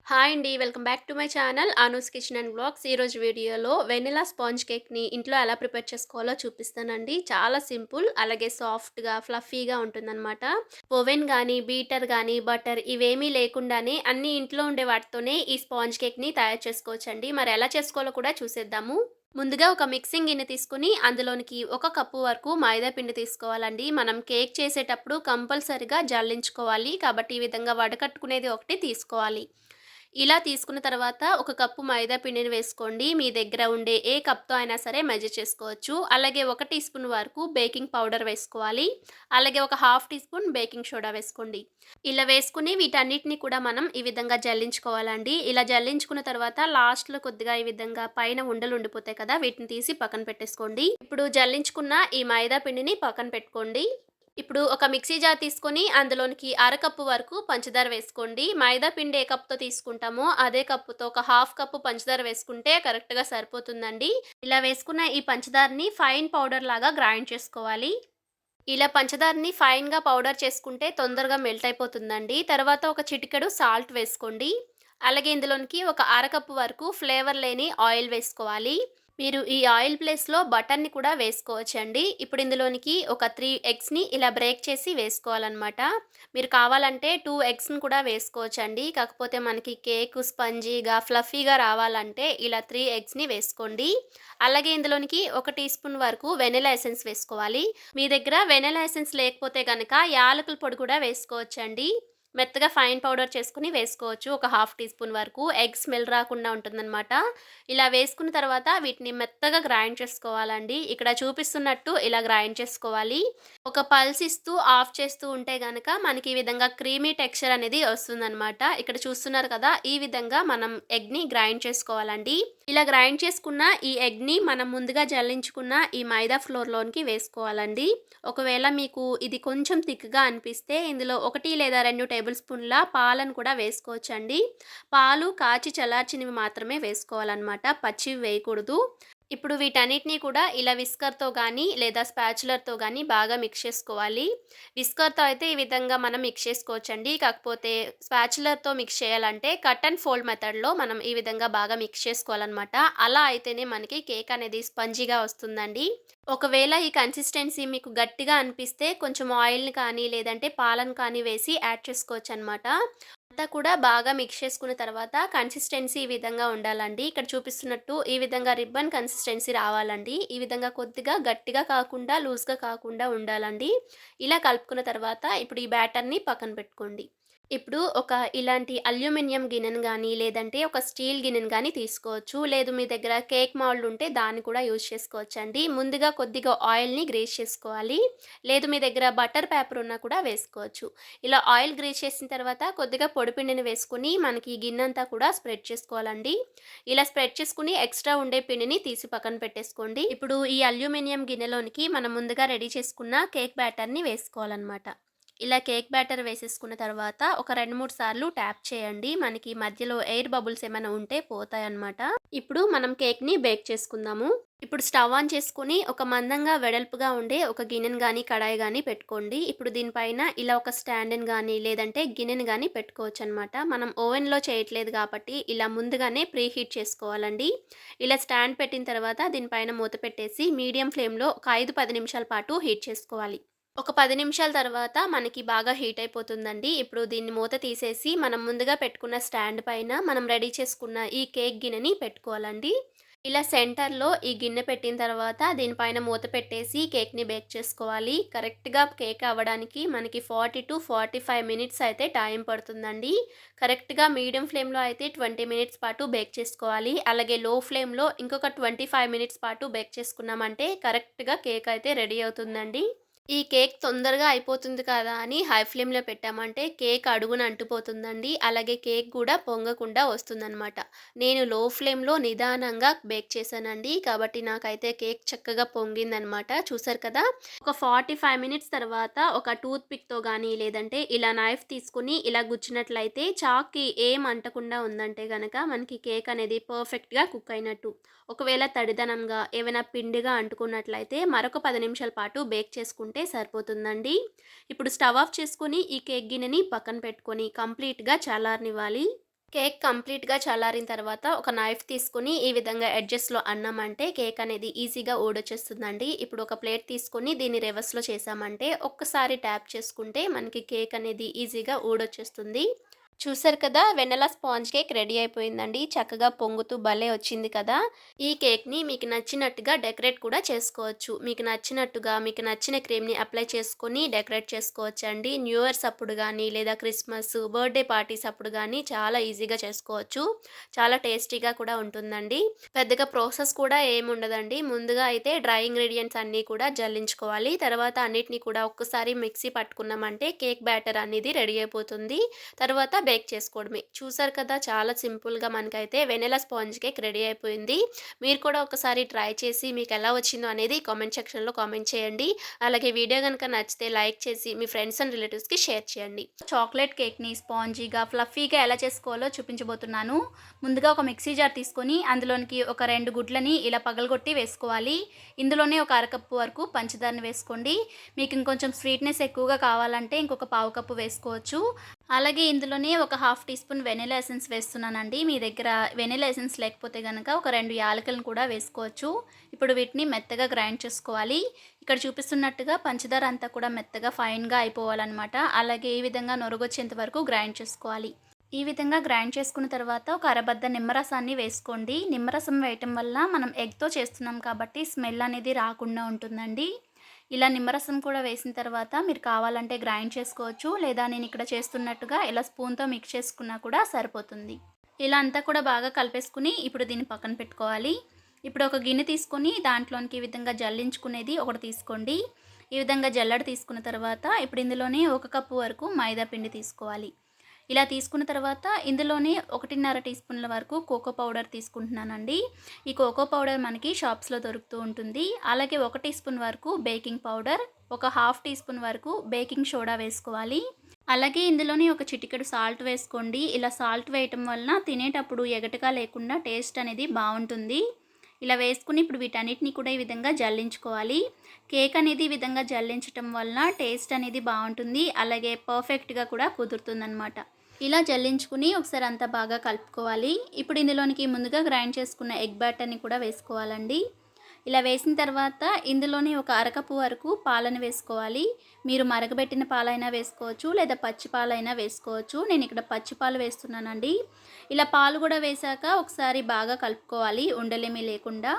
Hi అండి. Welcome back to my channel Anu's kitchen and vlogs. ఈరోజు వీడియోలో వెనిలా స్పాంజ్ కేక్‌ని ఇంట్లో ఎలా ప్రిపేర్ చేసుకోవాలో చూపిస్తానండి. చాలా సింపుల్, అలాగే సాఫ్ట్‌గా, ఫ్లఫీగా ఉంటుందనమాట. ఓవెన్ గానీ, బీటర్ గానీ, బటర్ ఇవేమీ లేకుండానే అన్నీ ఇంట్లో ఉండే వాటితోనే ఈ స్పాంజ్ కేక్‌ని తయారు చేసుకోవచ్చండి. మరి ఎలా చేసుకోవాలో కూడా చూసేద్దాము. ముందుగా ఒక మిక్సింగ్ గిన్నె తీసుకొని అందులోనికి 1 కప్పు వరకు మైదా పిండి తీసుకోవాలండి. మనం కేక్ చేసేటప్పుడు కంపల్సరీగా జల్లించుకోవాలి. కాబట్టి ఈ విధంగా వడకట్టుకునేది ఒకటి తీసుకోవాలి. ఇలా తీసుకున్న తర్వాత ఒక కప్పు మైదా పిండిని వేసుకోండి. మీ దగ్గర ఉండే ఏ కప్‌తో అయినా సరే మెజర్ చేసుకోవచ్చు. అలాగే 1 టీ స్పూన్ వరకు బేకింగ్ పౌడర్ వేసుకోవాలి. అలాగే ఒక half teaspoon baking soda వేసుకోండి. ఇలా వేసుకొని వీటన్నిటిని కూడా మనం ఈ విధంగా జల్లించుకోవాలండి. ఇలా జల్లించుకున్న తర్వాత లాస్ట్‌లో కొద్దిగా ఈ విధంగా పైన ఉండలు ఉండిపోతాయి కదా! వీటిని తీసి పక్కన పెట్టేసుకోండి. ఇప్పుడు జల్లించుకున్న ఈ మైదా పిండిని పక్కన పెట్టుకోండి. ఇప్పుడు ఒక మిక్సీ జార్ తీసుకొని అందులోనికి అరకప్పు వరకు పంచదార వేసుకోండి. మైదా పిండి ఏ కప్‌తో తీసుకుంటామో అదే కప్పుతో ఒక హాఫ్ కప్పు పంచదార వేసుకుంటే కరెక్ట్‌గా సరిపోతుందండి. ఇలా వేసుకున్న ఈ పంచదారని ఫైన్ పౌడర్ లాగా గ్రైండ్ చేసుకోవాలి. ఇలా పంచదారని ఫైన్‌గా పౌడర్ చేసుకుంటే తొందరగా మెల్ట్ అయిపోతుందండి. తర్వాత ఒక చిటికెడు సాల్ట్ వేసుకోండి. అలాగే ఇందులోనికి ఒక అరకప్పు వరకు ఫ్లేవర్ లేని ఆయిల్ వేసుకోవాలి. మీరు ఈ ఆయిల్ ప్లేస్‌లో బటర్‌ని కూడా వేసుకోవచ్చండి. ఇప్పుడు ఇందులోనికి ఒక 3 ఎగ్స్‌ని ఇలా బ్రేక్ చేసి వేసుకోవాలనమాట. మీరు కావాలంటే 2 ఎగ్స్‌ని కూడా వేసుకోవచ్చండి. కాకపోతే మనకి కేకు స్పంజీగా, ఫ్లఫీగా రావాలంటే ఇలా 3 ఎగ్స్‌ని వేసుకోండి. అలాగే ఇందులోనికి ఒక టీ స్పూన్ వరకు వెనిల్లా ఎసెన్స్ వేసుకోవాలి. మీ దగ్గర వెనిల్లా ఎసెన్స్ లేకపోతే గనక యాలకుల పొడి కూడా వేసుకోవచ్చండి. మెత్తగా ఫైన్ పౌడర్ చేసుకొని వేసుకోవచ్చు. ఒక హాఫ్ టీ స్పూన్ వరకు ఎగ్ స్మెల్ రాకుండా ఉంటుందనమాట. ఇలా వేసుకున్న తర్వాత వీటిని మెత్తగా గ్రైండ్ చేసుకోవాలండి. ఇక్కడ చూపిస్తున్నట్టు ఇలా గ్రైండ్ చేసుకోవాలి. ఒక పల్స్ ఇస్తూ ఆఫ్ చేస్తూ ఉంటే గనక మనకి ఈ విధంగా క్రీమీ టెక్స్చర్ అనేది వస్తుందనమాట. ఇక్కడ చూస్తున్నారు కదా! ఈ విధంగా మనం ఎగ్‌ని గ్రైండ్ చేసుకోవాలండి. ఇలా గ్రైండ్ చేసుకున్న ఈ ఎగ్‌ని మనం ముందుగా జల్లించుకున్న ఈ మైదా ఫ్లోర్‌లోనికి వేసుకోవాలండి. ఒకవేళ మీకు ఇది కొంచెం థిక్‌గా అనిపిస్తే ఇందులో 1 లేదా 2 టేబుల్ స్పూన్ల పాలను కూడా వేసుకోవచ్చండి. పాలు కాచి చల్లార్చినవి మాత్రమే వేసుకోవాలనమాట. పచ్చివి వేయకూడదు. ఇప్పుడు వీటన్నిటిని కూడా ఇలా విస్కర్‌తో గానీ, లేదా స్పాచులర్‌తో గానీ బాగా మిక్స్ చేసుకోవాలి. విస్కర్‌తో అయితే ఈ విధంగా మనం మిక్స్ చేసుకోవచ్చండి. కాకపోతే స్పాచులర్‌తో మిక్స్ చేయాలంటే కట్ అండ్ ఫోల్డ్ మెథడ్‌లో మనం ఈ విధంగా బాగా మిక్స్ చేసుకోవాలనమాట. అలా అయితేనే మనకి కేక్ అనేది స్పంజీగా వస్తుందండి. ఒకవేళ ఈ కన్సిస్టెన్సీ మీకు గట్టిగా అనిపిస్తే కొంచెం ఆయిల్‌ని కానీ, లేదంటే పాలను కానీ వేసి యాడ్ చేసుకోవచ్చనమాట. అంతా కూడా బాగా మిక్స్ చేసుకున్న తర్వాత కన్సిస్టెన్సీ ఈ విధంగా ఉండాలండి. ఇక్కడ చూపిస్తున్నట్టు ఈ విధంగా రిబ్బన్ కన్సిస్టెన్సీ రావాలండి. ఈ విధంగా కొద్దిగా గట్టిగా కాకుండా, లూజ్‌గా కాకుండా ఉండాలండి. ఇలా కలుపుకున్న తర్వాత ఇప్పుడు ఈ బ్యాటర్‌ని పక్కన పెట్టుకోండి. ఇప్పుడు ఒక ఇలాంటి అల్యూమినియం గిన్నెను గానీ, లేదంటే ఒక స్టీల్ గిన్నెను గానీ తీసుకోవచ్చు. లేదు మీ దగ్గర కేక్ మౌల్డ్ ఉంటే దాన్ని కూడా యూజ్ చేసుకోవచ్చండి. ముందుగా కొద్దిగా ఆయిల్‌ని గ్రీస్ చేసుకోవాలి. లేదు మీ దగ్గర బటర్ పేపర్ ఉన్నా కూడా వేసుకోవచ్చు. ఇలా ఆయిల్ గ్రీస్ చేసిన తర్వాత కొద్దిగా పొడిపిండిని వేసుకొని మనకి ఈ గిన్నెంతా కూడా స్ప్రెడ్ చేసుకోవాలండి. ఇలా స్ప్రెడ్ చేసుకొని ఎక్స్ట్రా ఉండే పిండిని తీసి పక్కన పెట్టేసుకోండి. ఇప్పుడు ఈ అల్యూమినియం గిన్నెలోనికి మనం ముందుగా రెడీ చేసుకున్న కేక్ బ్యాటర్‌ని వేసుకోవాలనమాట. ఇలా కేక్ బ్యాటర్ వేసేసుకున్న తర్వాత ఒక 2, 3 సార్లు ట్యాప్ చేయండి. మనకి మధ్యలో ఎయిర్ బబుల్స్ ఏమైనా ఉంటే పోతాయన్నమాట. ఇప్పుడు మనం కేక్‌ని బేక్ చేసుకుందాము. ఇప్పుడు స్టవ్ ఆన్ చేసుకొని ఒక మందంగా వెడల్పుగా ఉండే ఒక గిన్నెను గానీ, కడాయి గానీ పెట్టుకోండి. ఇప్పుడు దీనిపైన ఇలా ఒక స్టాండ్‌ని గానీ, లేదంటే గిన్నెని గానీ పెట్టుకోవచ్చనమాట. మనం ఓవెన్‌లో చేయట్లేదు కాబట్టి ఇలా ముందుగానే ప్రీ హీట్ చేసుకోవాలండి. ఇలా స్టాండ్ పెట్టిన తర్వాత దీనిపైన మూత పెట్టేసి మీడియం ఫ్లేమ్‌లో ఒక 5, 10 నిమిషాల పాటు హీట్ చేసుకోవాలి. ఒక 10 నిమిషాల తర్వాత మనకి బాగా హీట్ అయిపోతుందండి. ఇప్పుడు దీన్ని మూత తీసేసి మనం ముందుగా పెట్టుకున్న స్టాండ్ పైన మనం రెడీ చేసుకున్న ఈ కేక్ గిన్నెని పెట్టుకోవాలండి. ఇలా సెంటర్‌లో ఈ గిన్నె పెట్టిన తర్వాత దీనిపైన మూత పెట్టేసి కేక్‌ని బేక్ చేసుకోవాలి. కరెక్ట్‌గా కేక్ అవ్వడానికి మనకి 40-45 మినిట్స్ అయితే టైం పడుతుందండి. కరెక్ట్‌గా మీడియం ఫ్లేమ్‌లో అయితే 20 మినిట్స్ పాటు బేక్ చేసుకోవాలి. అలాగే లో ఫ్లేమ్‌లో ఇంకొక 25 మినిట్స్ పాటు బేక్ చేసుకున్నామంటే కరెక్ట్‌గా కేక్ అయితే రెడీ అవుతుందండి. ఈ కేక్ తొందరగా అయిపోతుంది కదా అని హై ఫ్లేమ్‌లో పెట్టామంటే కేక్ అడుగున అంటుపోతుందండి. అలాగే కేక్ కూడా పొంగకుండా వస్తుందనమాట. నేను లో ఫ్లేమ్‌లో నిదానంగా బేక్ చేశానండి. కాబట్టి నాకైతే కేక్ చక్కగా పొంగిందనమాట. చూసారు కదా! ఒక 45 మినిట్స్ తర్వాత ఒక టూత్ పిక్‌తో గానీ, లేదంటే ఇలా నైఫ్ తీసుకొని ఇలా గుచ్చినట్లయితే చాక్‌కి ఏం అంటకుండా ఉందంటే గనక మనకి కేక్ అనేది పర్ఫెక్ట్‌గా కుక్ అయినట్టు. ఒకవేళ తడిదనంగా ఏవైనా పిండిగా అంటుకున్నట్లయితే మరొక 10 నిమిషాల పాటు బేక్ చేసుకుంటే సరిపోతుందండి. ఇప్పుడు స్టవ్ ఆఫ్ చేసుకొని ఈ కేక్ గిన్నెని పక్కన పెట్టుకొని కంప్లీట్‌గా చల్లారనివ్వాలి. కేక్ కంప్లీట్‌గా చల్లారిన తర్వాత ఒక నైఫ్ తీసుకొని ఈ విధంగా ఎడ్జెస్‌లో అన్నామంటే కేక్ అనేది ఈజీగా ఊడొచ్చేస్తుందండి. ఇప్పుడు ఒక ప్లేట్ తీసుకొని దీన్ని రివర్స్‌లో చేశామంటే ఒక్కసారి ట్యాప్ చేసుకుంటే మనకి కేక్ అనేది ఈజీగా ఊడొచ్చేస్తుంది. చూసారు కదా! వెన్నెలా స్పాంజ్ కేక్ రెడీ అయిపోయిందండి. చక్కగా పొంగుతూ భలే వచ్చింది కదా! ఈ కేక్‌ని మీకు నచ్చినట్టుగా డెకరేట్ కూడా చేసుకోవచ్చు. మీకు నచ్చినట్టుగా మీకు నచ్చిన క్రీమ్‌ని అప్లై చేసుకొని డెకరేట్ చేసుకోవచ్చండి. న్యూ ఇయర్స్ అప్పుడు గానీ, లేదా క్రిస్మస్, బర్త్‌డే పార్టీస్ అప్పుడు గానీ చాలా ఈజీగా చేసుకోవచ్చు. చాలా టేస్టీగా కూడా ఉంటుందండి. పెద్దగా ప్రాసెస్ కూడా ఏముండదండి. ముందుగా అయితే డ్రై ఇంగ్రీడియెంట్స్ అన్నీ కూడా జల్లించుకోవాలి. తర్వాత అన్నిటిని కూడా ఒక్కసారి మిక్సీ పట్టుకున్నామంటే కేక్ బ్యాటర్ అనేది రెడీ అయిపోతుంది. తర్వాత బేక్ చేసుకోవడమే. చూసారు కదా! చాలా సింపుల్‌గా మనకైతే వెనిల్లా స్పాంజ్ కేక్ రెడీ అయిపోయింది. మీరు కూడా ఒకసారి ట్రై చేసి మీకెలా వచ్చిందో అనేది కామెంట్ సెక్షన్‌లో కామెంట్ చేయండి. అలాగే వీడియో గనుక నచ్చితే లైక్ చేసి మీ ఫ్రెండ్స్ అండ్ రిలేటివ్స్‌కి షేర్ చేయండి. చాక్లెట్ కేక్‌ని స్పాంజీగా, ఫ్లఫీగా ఎలా చేసుకోవాలో చూపించబోతున్నాను. ముందుగా ఒక మిక్సీ జార్ తీసుకొని అందులోనికి ఒక 2 గుడ్లని ఇలా పగలగొట్టి వేసుకోవాలి. ఇందులోనే ఒక అరకప్పు వరకు పంచదారని వేసుకోండి. మీకు ఇంకొంచెం స్వీట్‌నెస్ ఎక్కువగా కావాలంటే ఇంకొక పావు కప్పు వేసుకోవచ్చు. అలాగే ఇందులోనే ఒక half teaspoon vanilla essence వేస్తున్నానండి. మీ దగ్గర వెనిల్లా ఎసెన్స్ లేకపోతే గనక ఒక 2 యాలకులను కూడా వేసుకోవచ్చు. ఇప్పుడు వీటిని మెత్తగా గ్రైండ్ చేసుకోవాలి. ఇక్కడ చూపిస్తున్నట్టుగా పంచదార అంతా కూడా మెత్తగా ఫైన్‌గా అయిపోవాలనమాట. అలాగే ఈ విధంగా నొరగొచ్చేంత వరకు గ్రైండ్ చేసుకోవాలి. ఈ విధంగా గ్రైండ్ చేసుకున్న తర్వాత ఒక అరబద్ద నిమ్మరసాన్ని వేసుకోండి. నిమ్మరసం వేయటం వల్ల మనం ఎగ్‌తో చేస్తున్నాం కాబట్టి స్మెల్ అనేది రాకుండా ఉంటుందండి. ఇలా నిమ్మరసం కూడా వేసిన తర్వాత మీరు కావాలంటే గ్రైండ్ చేసుకోవచ్చు. లేదా నేను ఇక్కడ చేస్తున్నట్టుగా ఇలా స్పూన్‌తో మిక్స్ చేసుకున్నా కూడా సరిపోతుంది. ఇలా అంతా కూడా బాగా కలిపేసుకుని ఇప్పుడు దీన్ని పక్కన పెట్టుకోవాలి. ఇప్పుడు ఒక గిన్నె తీసుకొని దాంట్లోనికి ఈ విధంగా జల్లించుకునేది ఒకటి తీసుకోండి. ఈ విధంగా జల్లెడ తీసుకున్న తర్వాత ఇప్పుడు ఇందులోనే ఒక కప్పు వరకు మైదా పిండి తీసుకోవాలి. ఇలా తీసుకున్న తర్వాత ఇందులోనే 1.5 టీ స్పూన్ల వరకు కోకో పౌడర్ తీసుకుంటున్నానండి. ఈ కోకో పౌడర్ మనకి షాప్స్‌లో దొరుకుతూ ఉంటుంది. అలాగే 1 టీ స్పూన్ వరకు బేకింగ్ పౌడర్, ఒక హాఫ్ టీ స్పూన్ వరకు బేకింగ్ సోడా వేసుకోవాలి. అలాగే ఇందులోనే ఒక చిటికెడు సాల్ట్ వేసుకోండి. ఇలా సాల్ట్ వేయటం వలన తినేటప్పుడు ఎగటగా లేకుండా టేస్ట్ అనేది బావుంటుంది. ఇలా వేసుకుని ఇప్పుడు వీటన్నిటిని కూడా ఈ విధంగా జల్లించుకోవాలి. కేక్ అనేది ఈ విధంగా జల్లించటం వలన టేస్ట్ అనేది బావుంటుంది. అలాగే పర్ఫెక్ట్‌గా కూడా కుదురుతుందనమాట. ఇలా జల్లించుకుని ఒకసారి అంతా బాగా కలుపుకోవాలి. ఇప్పుడు ఇందులోనికి ముందుగా గ్రైండ్ చేసుకున్న ఎగ్ బ్యాటర్‌ని కూడా వేసుకోవాలండి. ఇలా వేసిన తర్వాత ఇందులోనే ఒక అరకప్పు వరకు పాలను వేసుకోవాలి. మీరు మరగబెట్టిన పాలైనా వేసుకోవచ్చు, లేదా పచ్చి పాలైనా వేసుకోవచ్చు. నేను ఇక్కడ పచ్చి పాలు వేస్తున్నానండి. ఇలా పాలు కూడా వేశాక ఒకసారి బాగా కలుపుకోవాలి ఉండలేమీ లేకుండా.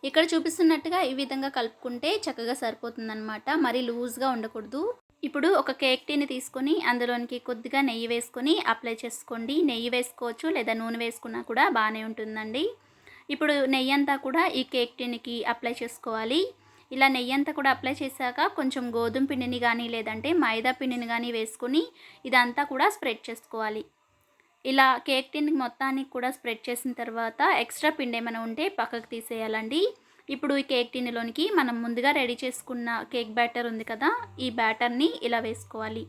ఇక్కడ చూపిస్తున్నట్టుగా ఈ విధంగా కలుపుకుంటే చక్కగా సరిపోతుందనమాట. మరీ లూజ్‌గా ఉండకూడదు. ఇప్పుడు ఒక కేక్ టీని తీసుకొని అందులోనికి కొద్దిగా నెయ్యి వేసుకొని అప్లై చేసుకోండి. నెయ్యి వేసుకోవచ్చు లేదా నూనె వేసుకున్నా కూడా బాగానే ఉంటుందండి. ఇప్పుడు నెయ్యంతా కూడా ఈ కేక్ టిన్‌కి అప్లై చేసుకోవాలి. ఇలా నెయ్యంతా కూడా అప్లై చేశాక కొంచెం గోధుమ పిండిని గానీ, లేదంటే మైదా పిండిని గానీ వేసుకొని ఇదంతా కూడా స్ప్రెడ్ చేసుకోవాలి. ఇలా కేక్ టిన్‌కి మొత్తానికి కూడా స్ప్రెడ్ చేసిన తర్వాత ఎక్స్ట్రా పిండేమైనా ఉంటే పక్కకు తీసేయాలండి. ఇప్పుడు ఈ కేక్ టిన్‌లోనికి మనం ముందుగా రెడీ చేసుకున్న కేక్ బ్యాటర్ ఉంది కదా! ఈ బ్యాటర్‌ని ఇలా వేసుకోవాలి.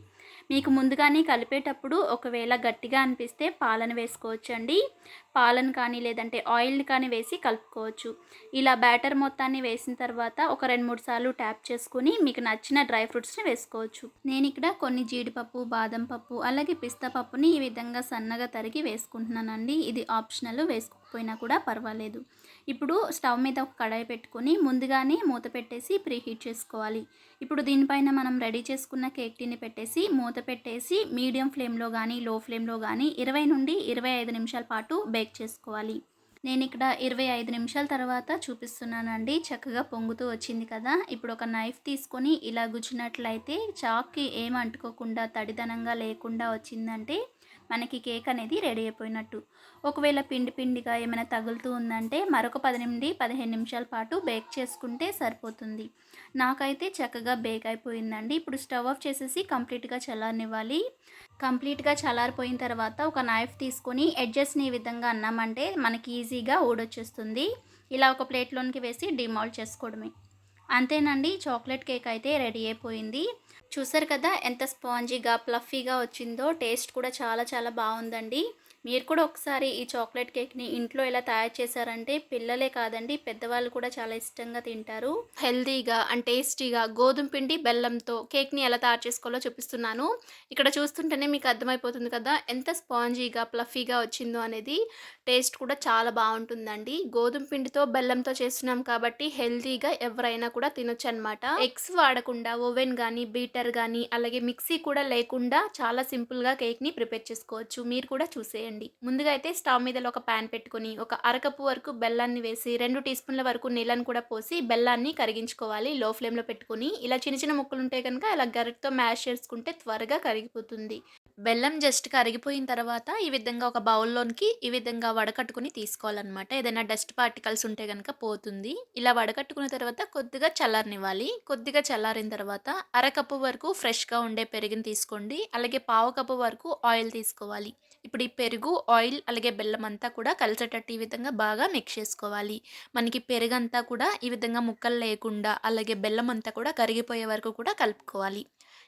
మీకు ముందుగానే కలిపేటప్పుడు ఒకవేళ గట్టిగా అనిపిస్తే పాలను వేసుకోవచ్చండి. పాలను కానీ లేదంటే ఆయిల్‌ని కానీ వేసి కలుపుకోవచ్చు. ఇలా బ్యాటర్ మొత్తాన్ని వేసిన తర్వాత ఒక 2, 3 సార్లు ట్యాప్ చేసుకొని మీకు నచ్చిన డ్రై ఫ్రూట్స్‌ని వేసుకోవచ్చు. నేనిక్కడ కొన్ని జీడిపప్పు, బాదం పప్పు, అలాగే పిస్తా పప్పుని ఈ విధంగా సన్నగా తరిగి వేసుకుంటున్నానండి. ఇది ఆప్షనల్, వేసుకోకపోయినా కూడా పర్వాలేదు. ఇప్పుడు స్టవ్ మీద ఒక కడాయి పెట్టుకొని ముందుగానే మూత పెట్టేసి ప్రీహీట్ చేసుకోవాలి. ఇప్పుడు దీనిపైన మనం రెడీ చేసుకున్న కేక్ టిన్ని పెట్టేసి మూత పెట్టేసి మీడియం ఫ్లేమ్‌లో గానీ, లో ఫ్లేమ్‌లో గానీ 20 నుండి 25 నిమిషాల పాటు బేక్ చేసుకోవాలి. నేనిక్కడ 25 నిమిషాల తర్వాత చూపిస్తున్నానండి. చక్కగా పొంగుతూ వచ్చింది కదా! ఇప్పుడు ఒక నైఫ్ తీసుకొని ఇలా గుచ్చినట్లయితే చాక్‌కి ఏమి అంటుకోకుండా తడిదనంగా లేకుండా వచ్చిందంటే మనకి కేక్ అనేది రెడీ అయిపోయినట్టు. ఒకవేళ పిండి పిండిగా ఏమైనా తగులుతూ ఉందంటే మరొక 10 నుండి 15 నిమిషాల పాటు బేక్ చేసుకుంటే సరిపోతుంది. నాకైతే చక్కగా బేక్ అయిపోయిందండి. ఇప్పుడు స్టవ్ ఆఫ్ చేసేసి కంప్లీట్‌గా చల్లారనివ్వాలి. కంప్లీట్‌గా చల్లారిపోయిన తర్వాత ఒక నైఫ్ తీసుకొని ఎడ్జెస్‌ని ఈ విధంగా అన్నామంటే మనకి ఈజీగా ఊడొచ్చేస్తుంది. ఇలా ఒక ప్లేట్‌లోనికి వేసి డీమౌల్డ్ చేసుకోవడమే. అంతేనండి, చాక్లెట్ కేక్ అయితే రెడీ అయిపోయింది. చూసారు కదా ఎంత స్పాంజీగా, ఫ్లఫీగా వచ్చిందో. టేస్ట్ కూడా చాలా చాలా బావుందండి. మీరు కూడా ఒకసారి ఈ చాక్లెట్ కేక్‌ని ఇంట్లో ఇలా తయారు చేశారంటే పిల్లలే కాదండి, పెద్దవాళ్ళు కూడా చాలా ఇష్టంగా తింటారు. హెల్తీగా అండ్ టేస్టీగా గోధుమ పిండి, బెల్లంతో కేక్‌ని ఎలా తయారు చేసుకోవాలో చూపిస్తున్నాను. ఇక్కడ చూస్తుంటేనే మీకు అర్థమైపోతుంది కదా! ఎంత స్పాంజీగా, ఫ్లఫీగా వచ్చిందో అనేది. టేస్ట్ కూడా చాలా బావుంటుందండి. గోధుమ పిండితో, బెల్లంతో చేస్తున్నాం కాబట్టి హెల్తీగా ఎవరైనా కూడా తినొచ్చనమాట. ఎగ్స్ వాడకుండా ఓవెన్ గానీ, బీటర్ గానీ, అలాగే మిక్సీ కూడా లేకుండా చాలా సింపుల్‌గా కేక్‌ని ప్రిపేర్ చేసుకోవచ్చు. మీరు కూడా చూసేయండి. ముందుగా అయితే స్టవ్ మీదలో ఒక పాన్ పెట్టుకొని, ఒక అరకప్పు వరకు బెల్లాన్ని వేసి, 2 టీ స్పూన్ల వరకు నీళ్ళని కూడా పోసి, బెల్లాన్ని కరిగించుకోవాలి లో ఫ్లేమ్‌లో పెట్టుకొని. ఇలా చిన్న చిన్న ముక్కలుంటే గనక ఇలా గరిటెతో మ్యాష్ చేసుకుంటే త్వరగా కరిగిపోతుంది. బెల్లం జస్ట్ కరిగిపోయిన తర్వాత ఈ విధంగా ఒక బౌల్‌లోనికి ఈ విధంగా వడకట్టుకొని తీసుకోవాలనమాట. ఏదైనా డస్ట్ పార్టికల్స్ ఉంటే గనక పోతుంది. ఇలా వడకట్టుకున్న తర్వాత కొద్దిగా చల్లారనివ్వాలి. కొద్దిగా చల్లారిన తర్వాత అరకప్పు వరకు ఫ్రెష్‌గా ఉండే పెరుగుని తీసుకోండి. అలాగే పావు కప్పు వరకు ఆయిల్ తీసుకోవాలి. ఇప్పుడు ఈ పెరుగు, ఆయిల్ అలాగే బెల్లం అంతా కూడా కలిసేటట్టు ఈ విధంగా బాగా మిక్స్ చేసుకోవాలి. మనకి పెరుగంతా కూడా ఈ విధంగా ముక్కలు లేకుండా అలాగే బెల్లం అంతా కూడా కరిగిపోయే వరకు కూడా కలుపుకోవాలి.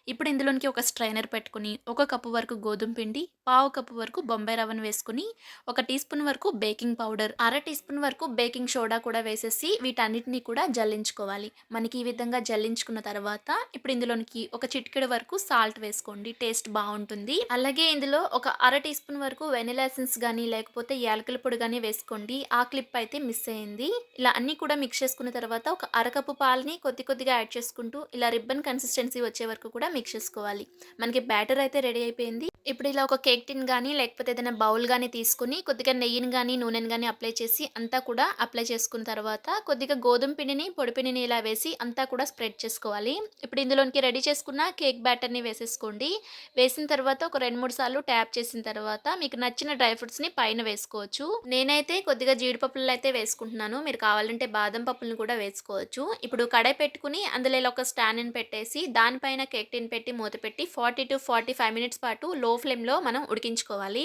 ఇప్పుడు ఇందులోనికి ఒక స్ట్రైనర్ పెట్టుకొని, ఒక కప్పు వరకు గోధుమ పిండి, పావు కప్పు వరకు బొంబాయి రవ్వను వేసుకొని, ఒక టీ స్పూన్ వరకు బేకింగ్ పౌడర్, అర టీ స్పూన్ వరకు బేకింగ్ సోడా కూడా వేసేసి వీటన్నిటిని కూడా జల్లించుకోవాలి. మనకి ఈ విధంగా జల్లించుకున్న తర్వాత ఇప్పుడు ఇందులోనికి ఒక చిటికెడు వరకు సాల్ట్ వేసుకోండి. టేస్ట్ బావుంటుంది. అలాగే ఇందులో ఒక అర టీ స్పూన్ వరకు వెనిలా ఎసెన్స్ గానీ, లేకపోతే యాలకుల పొడి గానీ వేసుకోండి. ఆ క్లిప్ అయితే మిస్ అయింది. ఇలా అన్నీ కూడా మిక్స్ చేసుకున్న తర్వాత ఒక అరకప్పు పాలని కొద్దిగా యాడ్ చేసుకుంటూ ఇలా రిబ్బన్ కన్సిస్టెన్సీ వచ్చే వరకు కూడా మిక్స్ చేసుకోవాలి. మనకి బ్యాటర్ అయితే రెడీ అయిపోయింది. ఇప్పుడు ఇలా ఒక కేక్ టిన్ గానీ, లేకపోతే ఏదైనా బౌల్ గానీ తీసుకొని కొద్దిగా నెయ్యిని గానీ, నూనెని గానీ అప్లై చేసి అంతా కూడా అప్లై చేసుకున్న తర్వాత కొద్దిగా గోధుమ పిండిని, పొడి పిండిని ఇలా వేసి అంతా కూడా స్ప్రెడ్ చేసుకోవాలి. ఇప్పుడు ఇందులోనికి రెడీ చేసుకున్న కేక్ బ్యాటర్‌ని వేసేసుకోండి. వేసిన తర్వాత ఒక 2, 3 సార్లు ట్యాప్ చేసిన తర్వాత మీకు నచ్చిన డ్రై ఫ్రూట్స్‌ని పైన వేసుకోవచ్చు. నేనైతే కొద్దిగా జీడిపప్పులనైతే వేసుకుంటున్నాను. మీరు కావాలంటే బాదం పప్పులను కూడా వేసుకోవచ్చు. ఇప్పుడు కడాయి పెట్టుకొని అందులో ఇలా ఒక స్టాండ్‌ని పెట్టేసి దానిపైన కేక్ టిన్ పెట్టి మూత పెట్టి 40-45 మినిట్స్ పాటు లో ఫ్లేమ్‌లో మనం ఉడికించుకోవాలి.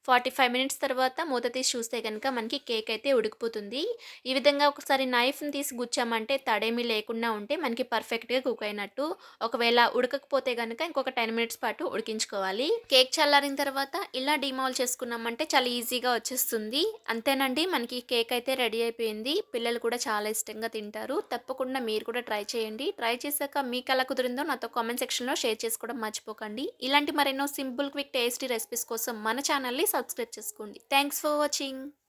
45 మినిట్స్ తర్వాత మూత తీసి చూస్తే గనుక మనకి కేక్ అయితే ఉడికిపోతుంది. ఈ విధంగా ఒకసారి నైఫ్‌ని తీసి గుచ్చామంటే తడేమీ లేకుండా ఉంటే మనకి పర్ఫెక్ట్‌గా కుక్ అయినట్టు. ఒకవేళ ఉడకకపోతే గనుక ఇంకొక 10 మినిట్స్ పాటు ఉడికించుకోవాలి. కేక్ చల్లారిన తర్వాత ఇలా డీమౌల్ చేసుకున్నామంటే చాలా ఈజీగా వచ్చేస్తుంది. అంతేనండి, మనకి కేక్ అయితే రెడీ అయిపోయింది. పిల్లలు కూడా చాలా ఇష్టంగా తింటారు. తప్పకుండా మీరు కూడా ట్రై చేయండి. ట్రై చేశాక మీకు ఎలా కుదిరిందో నాతో కామెంట్ సెక్షన్‌లో షేర్ చేసుకోవడం మర్చిపోకండి. ఇలాంటి మరెన్నో సింపుల్, క్విక్, టేస్టీ రెసిపీస్ కోసం మన ఛానల్‌ని సబ్స్క్రైబ్ చేసుకోండి. Thanks for watching.